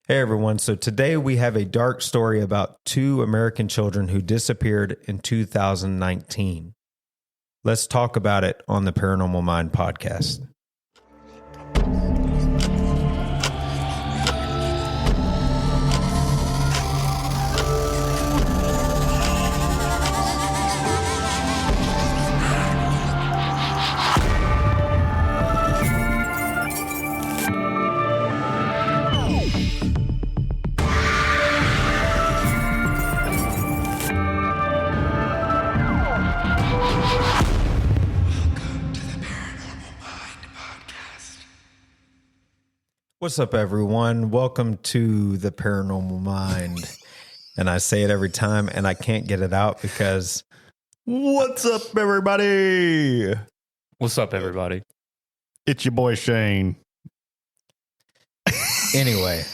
Hey everyone, so today we have a dark story about two American children who disappeared in 2019. Let's talk about it on the Paranormal Mind podcast. What's up, everyone? Welcome to the Paranormal Mind. And I say it every time, and I can't get it out because... What's up, everybody? What's up, everybody? It's your boy, Shane. Anyway,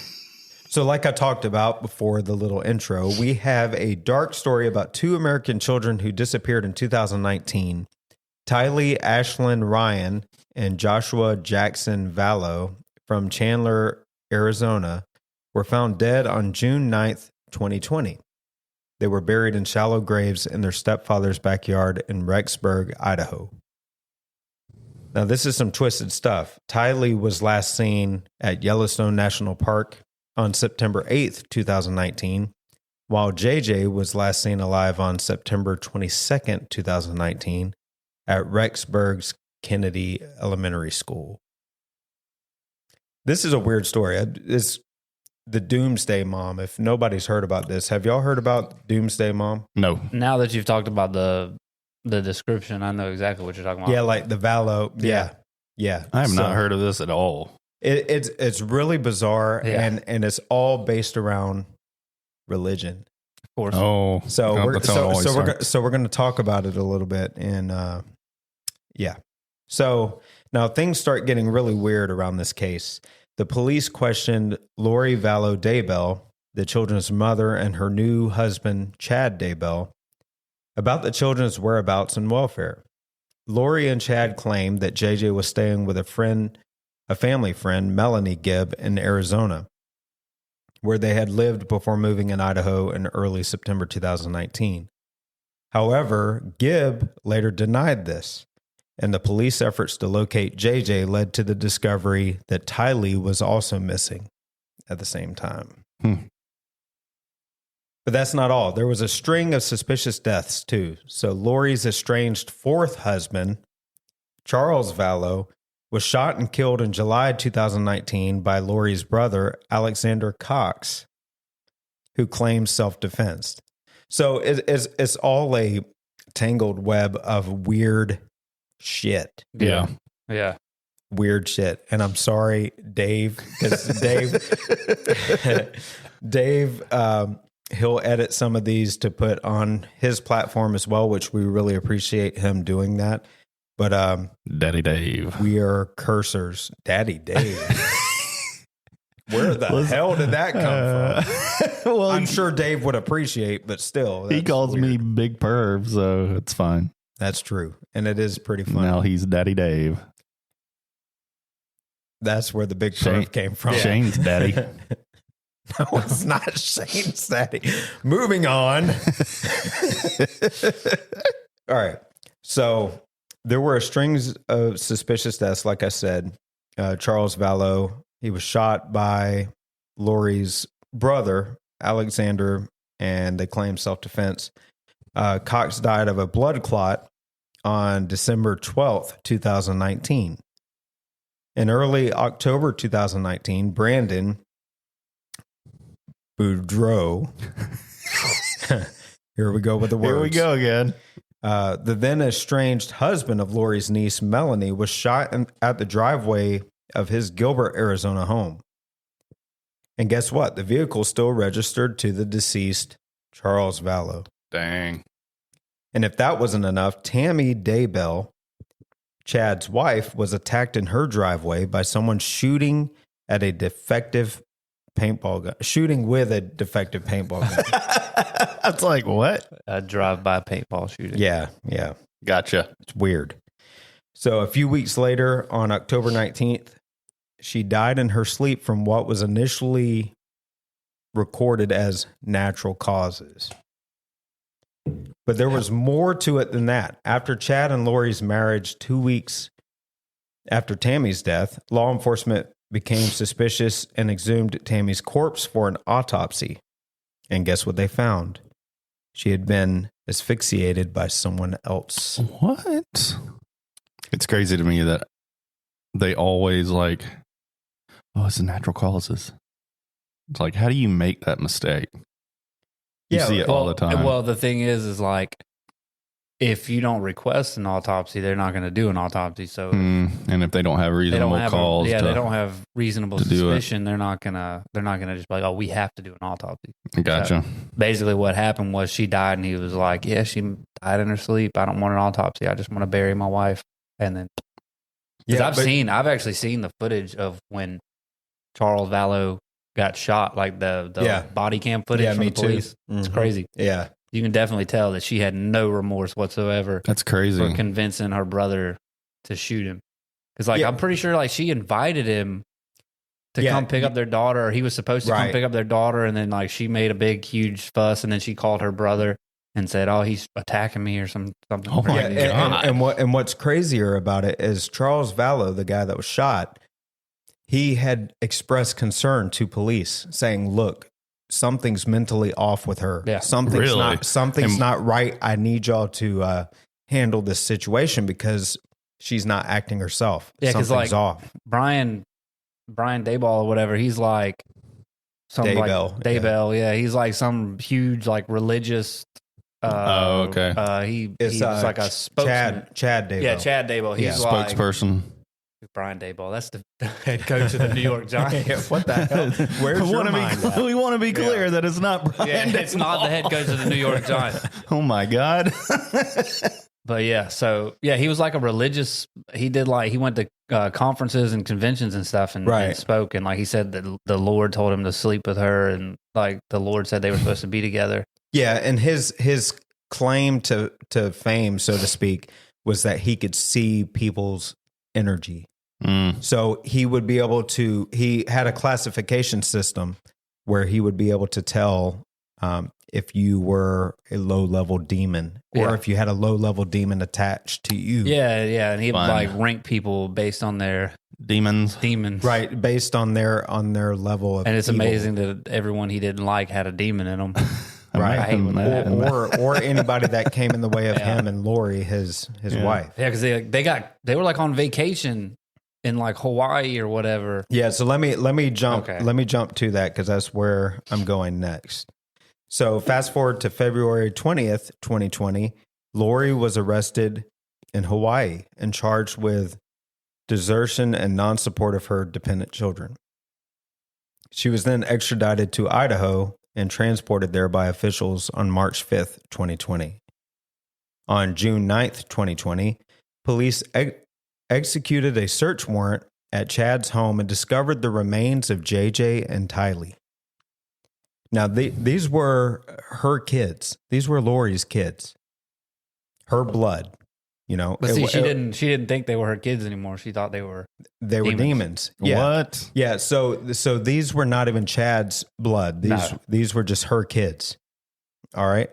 so like I talked about before the little intro, we have a dark story about two American children who disappeared in 2019. Tylee Ashlyn Ryan and Joshua Jackson Vallow from Chandler, Arizona, were found dead on June 9th, 2020. They were buried in shallow graves in their stepfather's backyard in Rexburg, Idaho. Now, this is some twisted stuff. Tylee was last seen at Yellowstone National Park on September 8th, 2019, while JJ was last seen alive on September 22nd, 2019, at Rexburg's Kennedy Elementary School. This is a weird story. It's the Doomsday Mom. If nobody's heard about this, have y'all heard about Doomsday Mom? No. Now that you've talked about the description, I know exactly what you're talking about. Yeah, like the Vallow. Yeah. I have not heard of this at all. It's really bizarre, Yeah. and it's all based around religion. Of course. Oh, So that's how it always starts. we're going to talk about it a little bit, and yeah. So now things start getting really weird around this case. The police questioned Lori Vallow Daybell, the children's mother, and her new husband, Chad Daybell, about the children's whereabouts and welfare. Lori and Chad claimed that JJ was staying with a family friend, Melanie Gibb, in Arizona, where they had lived before moving in Idaho in early September 2019. However, Gibb later denied this, and the police efforts to locate JJ led to the discovery that Tylee was also missing at the same time. But that's not all. There was a string of suspicious deaths, too. So Lori's estranged fourth husband, Charles Vallow, was shot and killed in July 2019 by Lori's brother, Alexander Cox, who claims self-defense. So it's all a tangled web of weird shit. Yeah. Weird shit. And I'm sorry, Dave, because Dave, he'll edit some of these to put on his platform as well, which we really appreciate him doing that. But Daddy Dave. we are cursors. Daddy Dave. Where the hell did that come from? Well, I'm sure Dave would appreciate, but still. he calls weird. me Big Perv, so it's fine. That's true. And it is pretty funny. Now he's Daddy Dave. That's where the big perv came from. Shane's daddy. No, it's not Shane's daddy. Moving on. All right. So there were a string of suspicious deaths, like I said. Charles Vallow, he was shot by Lori's brother, Alexander, and they claimed self-defense. Cox died of a blood clot on December 12th, 2019. In early October 2019, Brandon Boudreaux, here we go with the words. Here we go again. The then estranged husband of Lori's niece, Melanie, was shot at the driveway of his Gilbert, Arizona home. And guess what? The vehicle still registered to the deceased, Charles Vallow. Dang. And if that wasn't enough, Tammy Daybell, Chad's wife, was attacked in her driveway by someone shooting at a defective paintball gun, shooting with a defective paintball gun. That's like, what? A drive-by paintball shooting. Yeah. Gotcha. It's weird. So a few weeks later, on October 19th, she died in her sleep from what was initially recorded as natural causes. But there was more to it than that. After Chad and Lori's marriage, 2 weeks after Tammy's death, law enforcement became suspicious and exhumed Tammy's corpse for an autopsy. And guess what they found? She had been asphyxiated by someone else. What? It's crazy to me that they always like, oh, it's a natural causes. It's like, how do you make that mistake? You see it all the time. Well, the thing is like, if you don't request an autopsy, they're not going to do an autopsy. So, and if they don't have reasonable cause, they don't have reasonable suspicion. They're not gonna just be like, oh, we have to do an autopsy. Gotcha. So basically, what happened was she died, and he was like, yeah, she died in her sleep. I don't want an autopsy. I just want to bury my wife. And then, I've actually seen the footage of when Charles Vallow got shot, like the body cam footage from the police. Mm-hmm. It's crazy. Yeah. You can definitely tell that she had no remorse whatsoever. That's crazy. For convincing her brother to shoot him. Because, like, I'm pretty sure, like, she invited him to come pick up their daughter. Or he was supposed to come pick up their daughter. And then, like, she made a big, huge fuss. And then she called her brother and said, oh, he's attacking me or something. Oh, my God. And what's crazier about it is Charles Vallow, the guy that was shot, he had expressed concern to police saying, look, something's mentally off with her. Yeah. Something's not right. I need y'all to handle this situation because she's not acting herself. Yeah, something's off. Brian Dayball or whatever, he's like Daybell. Daybell, yeah. He's like some huge like religious okay. He's like a spokesman. Chad Daybell. Yeah, Chad Daybell. He's like spokesperson. Brian Dayball. That's the head coach of the New York Giants. What the hell? Where's your mind at? We want to be clear that it's not Brian Dayball. It's not the head coach of the New York Giants. Oh my God. But he was like a religious. He went to conferences and conventions and stuff and spoke. And like he said that the Lord told him to sleep with her. And like the Lord said they were supposed to be together. Yeah. And his claim to fame, so to speak, was that he could see people's energy. So he would be able to, he had a classification system where he would be able to tell if you were a low-level demon or if you had a low-level demon attached to you. Yeah. And he would like rank people based on their demons. Right, based on their level of And it's evil. amazing that everyone he didn't like had a demon in them. Right. I hate when that happens. Or anybody that came in the way of him and Lori, his wife. Yeah, because they were like on vacation in like Hawaii or whatever. Yeah, so let me jump to that because that's where I'm going next. So fast forward to February 20th, 2020, Lori was arrested in Hawaii and charged with desertion and non-support of her dependent children. She was then extradited to Idaho and transported there by officials on March 5th, 2020. On June 9th, 2020, police executed a search warrant at Chad's home and discovered the remains of JJ and Tylee. Now, these were her kids. These were Lori's kids. Her blood, But see, she didn't think they were her kids anymore. She thought they were demons. Yeah. What? Yeah. So these were not even Chad's blood. These were just her kids. All right.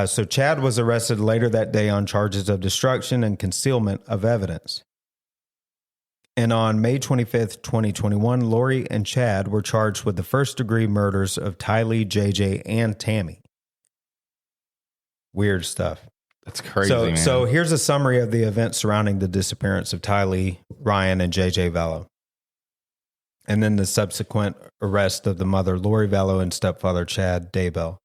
So Chad was arrested later that day on charges of destruction and concealment of evidence. And on May 25th, 2021, Lori and Chad were charged with the first-degree murders of Tylee, JJ, and Tammy. Weird stuff. That's crazy, man. So here's a summary of the events surrounding the disappearance of Tylee, Ryan, and JJ Vallow. And then the subsequent arrest of the mother, Lori Vallow, and stepfather, Chad Daybell.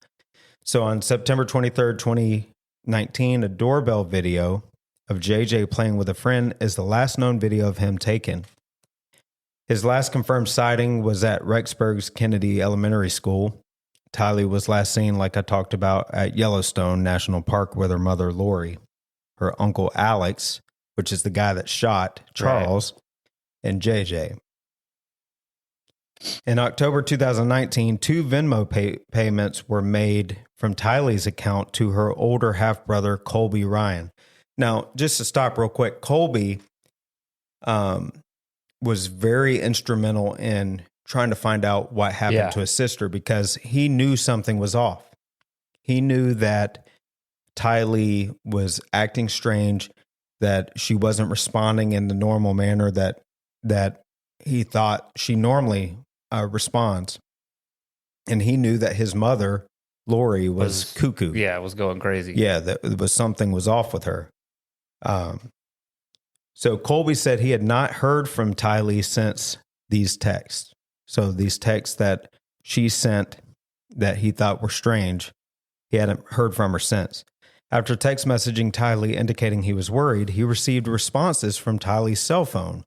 So on September 23rd, 2019, a doorbell video of JJ playing with a friend is the last known video of him taken. His last confirmed sighting was at Rexburg's Kennedy Elementary School. Tylee was last seen, like I talked about, at Yellowstone National Park with her mother, Lori, her uncle, Alex, which is the guy that shot Charles, and JJ. In October 2019, 2 Venmo payments were made from Tylee's account to her older half-brother, Colby Ryan. Now, just to stop real quick, Colby was very instrumental in trying to find out what happened to his sister because he knew something was off. He knew that Tylee was acting strange, that she wasn't responding in the normal manner that he thought she normally responds. And he knew that his mother, Lori, was cuckoo. Yeah, was going crazy. Yeah, that something was off with her. So Colby said he had not heard from Tylee since these texts. So these texts that she sent that he thought were strange, he hadn't heard from her since. After text messaging Tylee indicating he was worried, he received responses from Tylee's cell phone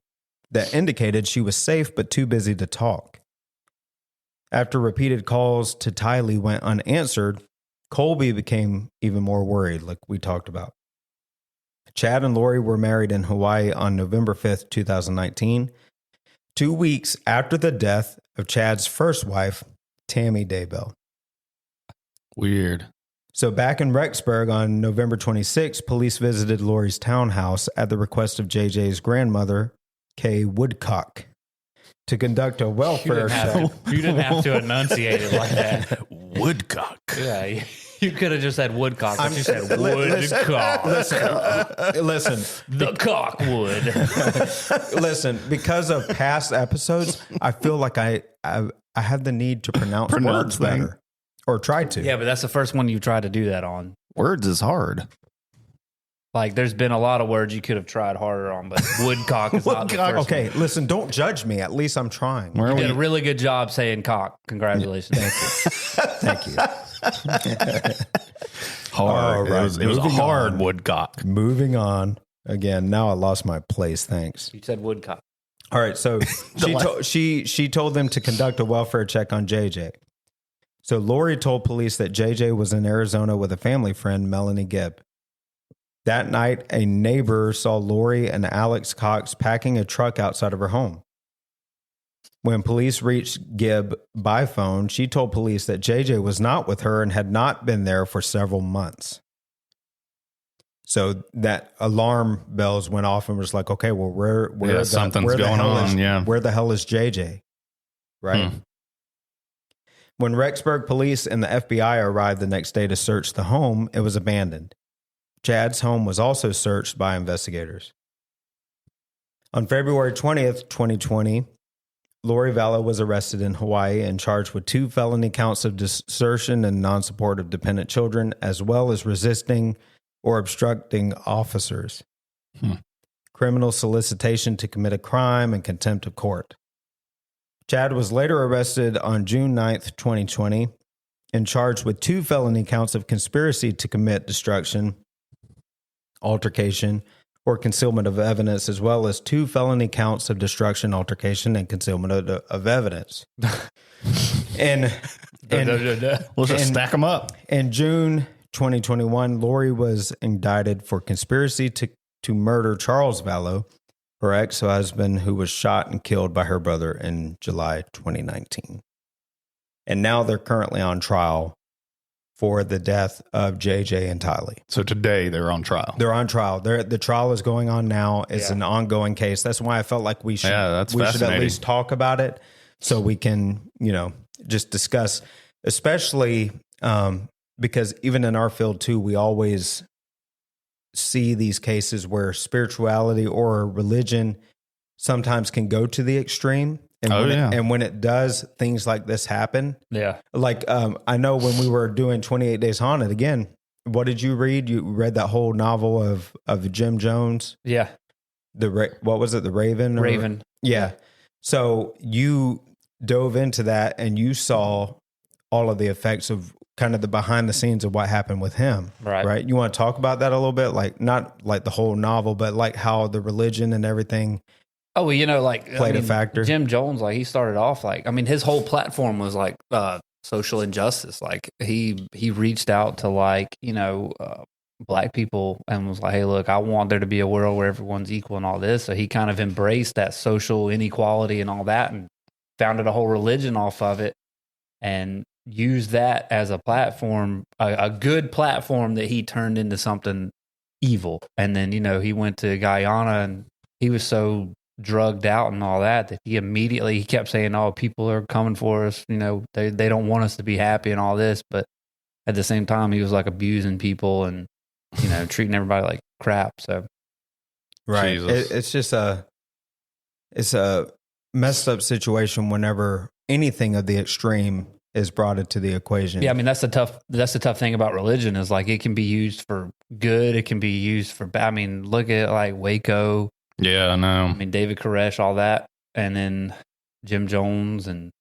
that indicated she was safe but too busy to talk. After repeated calls to Tylee went unanswered, Colby became even more worried, like we talked about. Chad and Lori were married in Hawaii on November 5th, 2019, 2 weeks after the death of Chad's first wife, Tammy Daybell. Weird. So back in Rexburg on November 26th, police visited Lori's townhouse at the request of JJ's grandmother, Kay Woodcock, to conduct a welfare check. You didn't have to enunciate it like that. Woodcock. Yeah, you could have just said woodcock, but you said woodcock. Listen. The cockwood. Listen, because of past episodes, I feel like I have the need to pronounce words better. Or try to. Yeah, but that's the first one you tried to do that on. Words is hard. Like, there's been a lot of words you could have tried harder on, but woodcock is not the first Okay, listen, don't judge me. At least I'm trying. You did a really good job saying cock. Congratulations. Thank you. Hard. Right. It was a hard woodcock. Moving on. Again, now I lost my place. Thanks. You said woodcock. All right, so she told them to conduct a welfare check on JJ. So Lori told police that JJ was in Arizona with a family friend, Melanie Gibb. That night, a neighbor saw Lori and Alex Cox packing a truck outside of her home. When police reached Gibb by phone, she told police that JJ was not with her and had not been there for several months. So that alarm bells went off and was like, okay, well, something's going on. Where the hell is JJ? Right? When Rexburg police and the FBI arrived the next day to search the home, it was abandoned. Chad's home was also searched by investigators. On February 20th, 2020, Lori Vallow was arrested in Hawaii and charged with 2 felony counts of desertion and non-support of dependent children, as well as resisting or obstructing officers, criminal solicitation to commit a crime, and contempt of court. Chad was later arrested on June 9th, 2020, and charged with 2 felony counts of conspiracy to commit destruction, altercation, or concealment of evidence, as well as 2 felony counts of destruction, altercation, and concealment of evidence. And we'll just stack them up. In June 2021, Lori was indicted for conspiracy to murder Charles Vallow, her ex-husband, who was shot and killed by her brother in July 2019. And now they're currently on trial for the death of JJ and Tylee. So today they're on trial. They're on trial. The trial is going on now. It's an ongoing case. That's why I felt like we should at least talk about it so we can, just discuss, especially because even in our field too, we always see these cases where spirituality or religion sometimes can go to the extreme. And when it does, things like this happen. Yeah. Like, I know when we were doing 28 Days Haunted, again, what did you read? You read that whole novel of Jim Jones? Yeah. What was it? The Raven? Raven. Yeah. So you dove into that and you saw all of the effects of kind of the behind the scenes of what happened with him. Right. You want to talk about that a little bit? Like, not like the whole novel, but like how the religion and everything. Oh, well, played a factor. Jim Jones, he started off his whole platform was social injustice. Like he reached out to black people and was like, hey, look, I want there to be a world where everyone's equal and all this. So he kind of embraced that social inequality and all that and founded a whole religion off of it and used that as a platform, a good platform that he turned into something evil. And then, he went to Guyana and he was so drugged out and all that he kept saying, "Oh, people are coming for us. You know, they don't want us to be happy and all this." But at the same time, he was like abusing people and, you know, treating everybody like crap. So, right. It's just it's a messed up situation whenever anything of the extreme is brought into the equation. Yeah, I mean that's the tough thing about religion is like it can be used for good, it can be used for bad. I mean, look at like Waco. Yeah, I know. I mean, David Koresh, all that, and then Jim Jones, and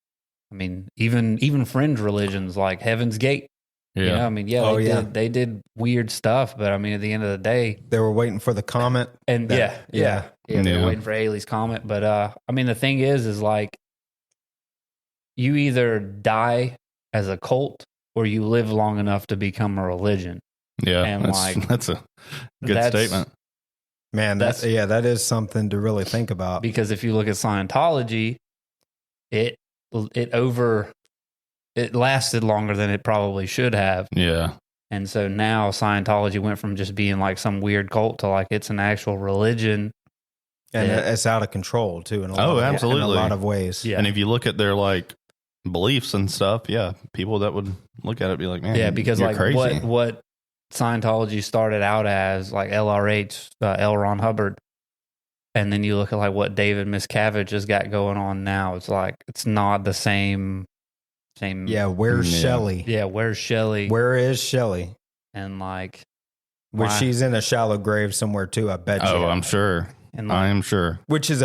I mean even fringe religions like Heaven's Gate. Yeah, you know, I mean, they did weird stuff, but I mean, at the end of the day, they were waiting for the comet, and they were waiting for Halley's comet. But I mean, the thing is like you either die as a cult or you live long enough to become a religion. Yeah, and that's a good statement. Man, that is something to really think about. Because if you look at Scientology, it lasted longer than it probably should have. Yeah. And so now Scientology went from just being like some weird cult to like it's an actual religion. And it's out of control too. Absolutely. In a lot of ways. Yeah. And if you look at their like beliefs and stuff, people that would look at it be like, man, because you're like crazy. what Scientology started out as, like LRH, L. Ron Hubbard. And then you look at like what David Miscavige has got going on now. It's like, it's not the same. Yeah, where's Shelley? Yeah, where's Shelley? Where is Shelley? And like, she's in a shallow grave somewhere too. I bet you. Oh, I'm sure. And I am sure. Which is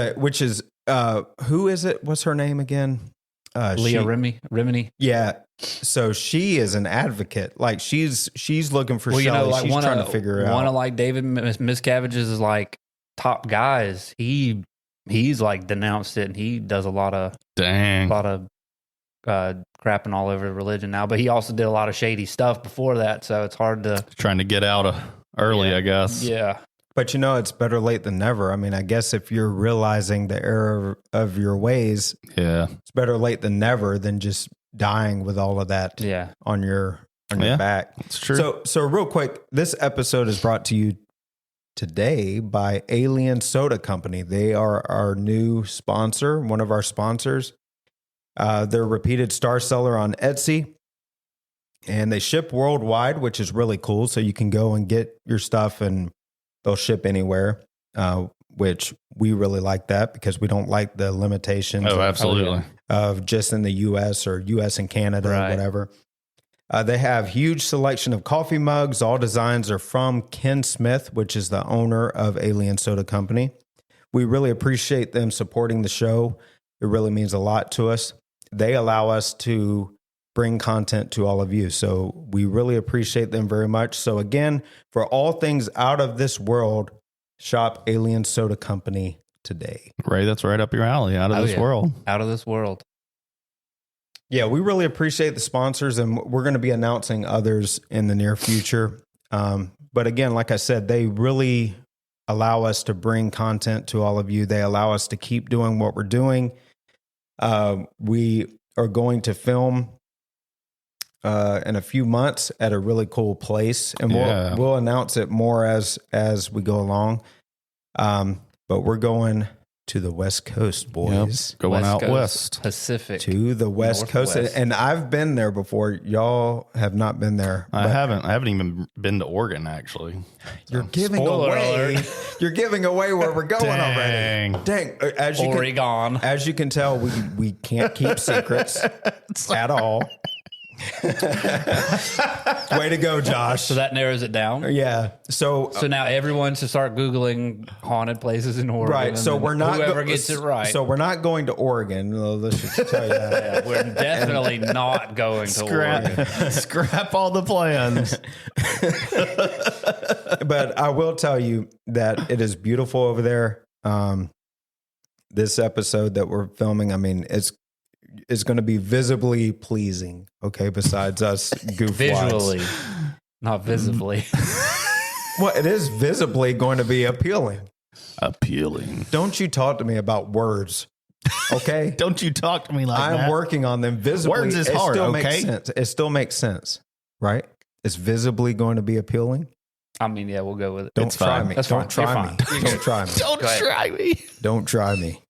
who is it? What's her name again? Leah Remini. Yeah. So she is an advocate. Like she's looking for Shelley. You know, like she's trying to figure it out. One of like David Miscavige's is like top guys. He's like denounced it, and he does a lot of crapping all over religion now. But he also did a lot of shady stuff before that, so it's hard to trying to get out early, I guess. Yeah. But you know, it's better late than never. I mean, I guess if you're realizing the error of your ways, it's better late than never than just dying with all of that on your back. It's true. So real quick, this episode is brought to you today by Alien Soda Company. They are our new sponsor, one of our sponsors. They're a repeated star seller on Etsy, and they ship worldwide, which is really cool. So you can go and get your stuff and they'll ship anywhere, which we really like that because we don't like the limitations of just in the U.S. or U.S. and Canada or whatever. They have huge selection of coffee mugs. All designs are from Ken Smith, which is the owner of Alien Soda Company. We really appreciate them supporting the show. It really means a lot to us. They allow us to bring content to all of you. So we really appreciate them very much. So again, for all things out of this world, shop Alien Soda Company today. Ray, that's right up your alley. Out of this world. Out of this world. Yeah, we really appreciate the sponsors, and we're going to be announcing others in the near future. But again, like I said, they really allow us to bring content to all of you. They allow us to keep doing what we're doing. We are going to film in a few months at a really cool place, and we'll announce it more as we go along. But we're going to the West Coast, boys. Going out west. Pacific. To the West Coast. And I've been there before. Y'all have not been there. I haven't. I haven't even been to Oregon, actually. You're giving away. You're giving away where we're going already. Dang. Oregon. As you can tell, we can't keep secrets at all. Way to go, Josh. So that narrows it down. Yeah. So now everyone should start Googling haunted places in Oregon. Right. So we're not whoever gets it right. So we're not going to Oregon. Let's just tell you that. We're definitely not going to Oregon. Scrap all the plans. But I will tell you that it is beautiful over there. This episode that we're filming, I mean, it's going to be visibly pleasing. Okay, besides us goofwads. Visually, not visibly. Well, it is visibly going to be appealing. Appealing. Don't you talk to me about words, okay? Don't you talk to me like that. I'm working on them visibly. Words is hard, still okay? Makes sense. It still makes sense, right? It's visibly going to be appealing. I mean, yeah, we'll go with it. Don't It's try fine. me. That's Don't fine. try You're me. fine. Don't try me. Don't Go ahead. try me. Don't try me.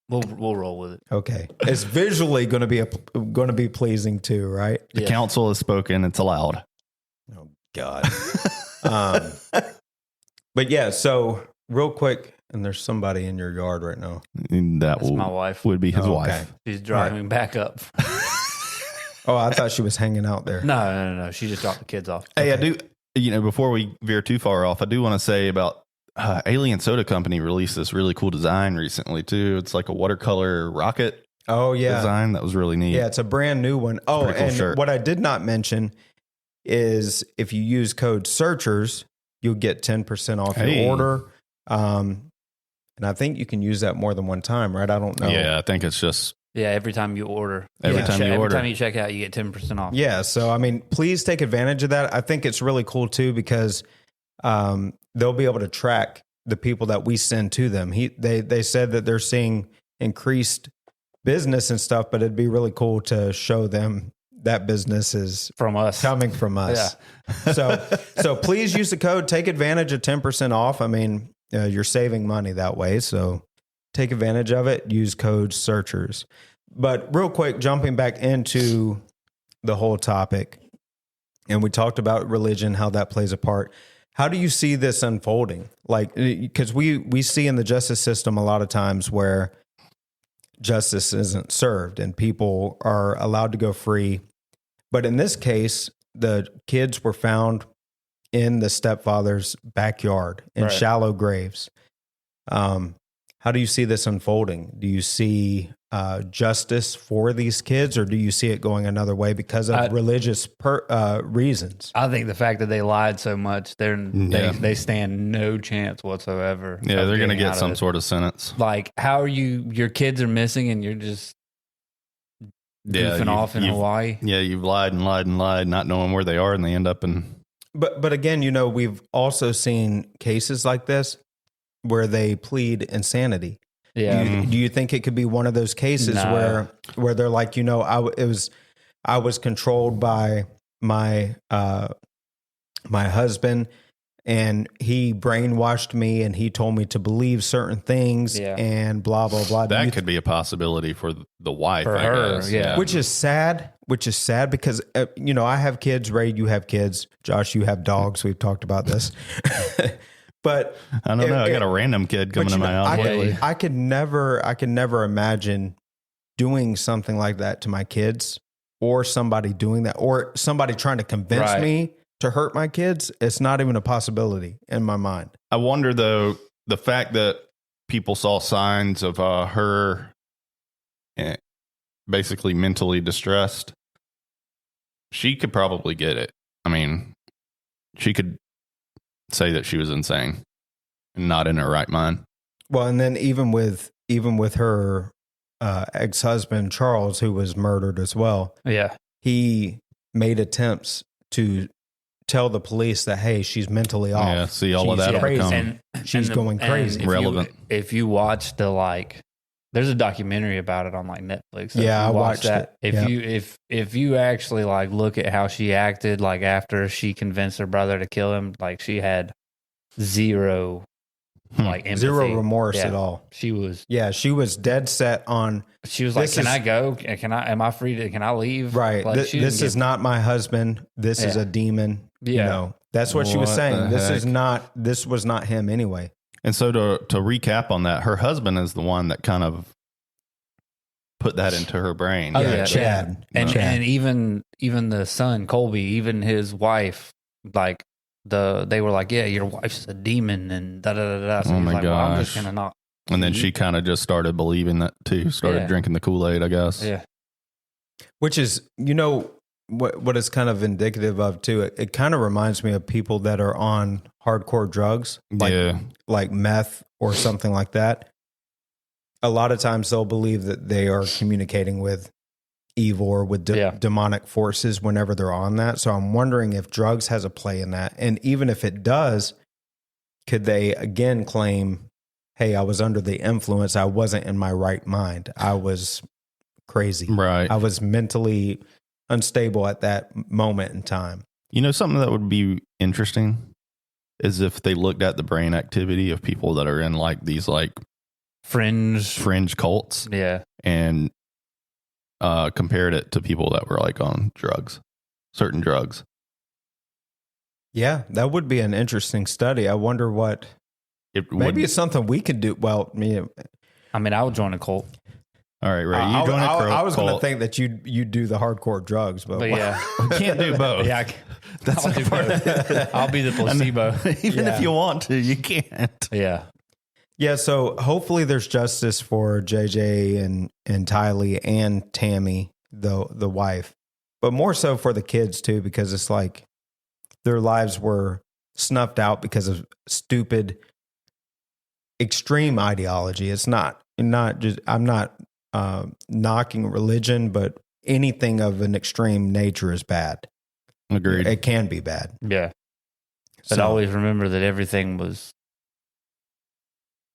We'll roll with it. Okay. It's visually going to be pleasing too, right? The Yes. council has spoken. It's allowed. Oh God. But yeah, so real quick, and there's somebody in your yard right now. That That's my wife. would be his Oh, wife. okay. She's driving back up. Oh, I thought she was hanging out there. No. She just dropped the kids off. Hey, I do. Before we veer too far off, I do want to say about Alien Soda Company released this really cool design recently too. It's like a watercolor rocket Oh yeah. design that was really neat. Yeah, it's a brand new one. Oh, pretty cool and shirt. what I did not mention is if you use code SEARCHERS, you'll get 10% off Hey. your order. And I think you can use that more than one time, right? I don't know. Yeah, I think it's just Yeah, every time you order. Every Yeah. time you Every order. time you check out, you get 10% off. Yeah. So, I mean, please take advantage of that. I think it's really cool too because they'll be able to track the people that we send to them. They said that they're seeing increased business and stuff, but it'd be really cool to show them that business is From us. coming from us. So please use the code. Take advantage of 10% off. I mean, you're saving money that way. So take advantage of it. Use code SEARCHERS. But real quick, jumping back into the whole topic, and we talked about religion, how that plays a part. How do you see this unfolding? Like, because we see in the justice system a lot of times where justice isn't served and people are allowed to go free. But in this case, the kids were found in the stepfather's backyard in Right. shallow graves. How do you see this unfolding? Do you see justice for these kids, or do you see it going another way because of religious reasons? I think the fact that they lied so much, they stand no chance whatsoever. yeah, of they're going to getting get out of some it. sort of sentence. Like, how are your kids are missing and you're just goofing off in Hawaii? Yeah, you've lied and lied and lied, not knowing where they are, and they end up in. But again, we've also seen cases like this where they plead insanity. Yeah. Do you think it could be one of those cases No. where they're like, I was controlled by my my husband, and he brainwashed me, and he told me to believe certain things, Yeah. and blah blah blah. That could be a possibility for the wife, For I her, guess. yeah. which is sad. Because I have kids. Ray, you have kids. Josh, you have dogs. We've talked about this. But I don't know. I got a random kid coming to my house lately. I could never imagine doing something like that to my kids, or somebody doing that, or somebody trying to convince Right. me to hurt my kids. It's not even a possibility in my mind. I wonder, though, the fact that people saw signs of her basically mentally distressed, she could probably get it. I mean, she could say that she was insane and not in her right mind. Well, and then even with her ex-husband Charles, who was murdered as well, Yeah. he made attempts to tell the police that, hey, she's mentally off. Yeah, see all of She's that crazy. overcome. She's going crazy. Relevant. If you watch there's a documentary about it on Netflix. So Yeah, if you I watch watched that. it. If Yeah. if you actually look at how she acted, after she convinced her brother to kill him, she had zero empathy. Zero remorse Yeah. at all. She was She was dead set on, like, This can is- I go? Am I free to? Can I leave? right. She didn't This is give- not my husband. This is Yeah. a demon. Yeah. That's what she was What saying. the This was not him anyway. And so to recap on that, her husband is the one that kind of put that into her brain. Oh, Yeah, yeah. Chad. And Chad. and even the son Colby, even his wife, they were like, yeah, your wife's a demon and da da da da. So Oh he's my like, well, I'm just gosh. gonna not. And then she kind of just started believing that too, started Yeah. drinking the Kool-Aid, I guess. Yeah, Which is, what it's kind of indicative of too. It kind of reminds me of people that are on hardcore drugs, like meth or something like that. A lot of times they'll believe that they are communicating with evil or with demonic forces whenever they're on that. So I'm wondering if drugs has a play in that. And even if it does, could they again claim, hey, I was under the influence. I wasn't in my right mind. I was crazy. Right. I was mentally unstable at that moment in time. Something that would be interesting is if they looked at the brain activity of people that are in like these like fringe cults, and compared it to people that were like on certain drugs. Yeah, that would be an interesting study. I wonder what. Maybe it's something we could do. Well, I mean, I would join a cult. All right, Ray. You join a cult. I was going to think that you do the hardcore drugs, but yeah, we can't do both. Yeah, I'll do both. I'll be the placebo. Even if you want to, you can't. Yeah. Yeah, so hopefully there's justice for JJ and Tylee and Tammy, the wife, but more so for the kids too, because it's like their lives were snuffed out because of stupid, extreme ideology. It's not just, I'm not knocking religion, but anything of an extreme nature is bad. Agreed. It can be bad. Yeah. But always remember that everything was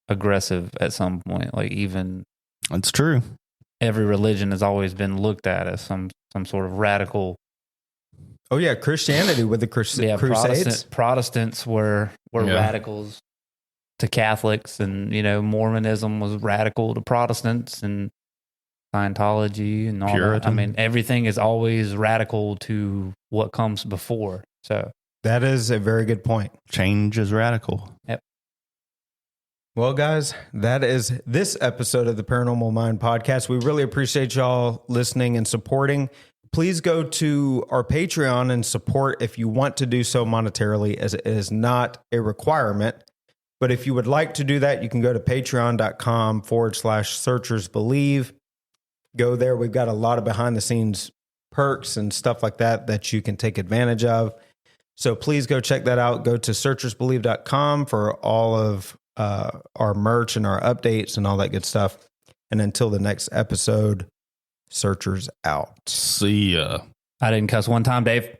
aggressive at some point. Like even it's true. Every religion has always been looked at as some sort of radical. Oh yeah, Christianity with the Crusades. Protestants were radicals to Catholics, and Mormonism was radical to Protestants, and Scientology and all that. I mean, everything is always radical to what comes before. So that is a very good point. Change is radical. Yep. Well, guys, that is this episode of the Paranormal Mind podcast. We really appreciate y'all listening and supporting. Please go to our Patreon and support if you want to do so monetarily, as it is not a requirement. But if you would like to do that, you can go to patreon.com/searchersbelieve. Go there. We've got a lot of behind the scenes perks and stuff like that you can take advantage of. So please go check that out. Go to searchersbelieve.com for all of our merch and our updates and all that good stuff. And until the next episode, Searchers out. See ya. I didn't cuss one time, Dave.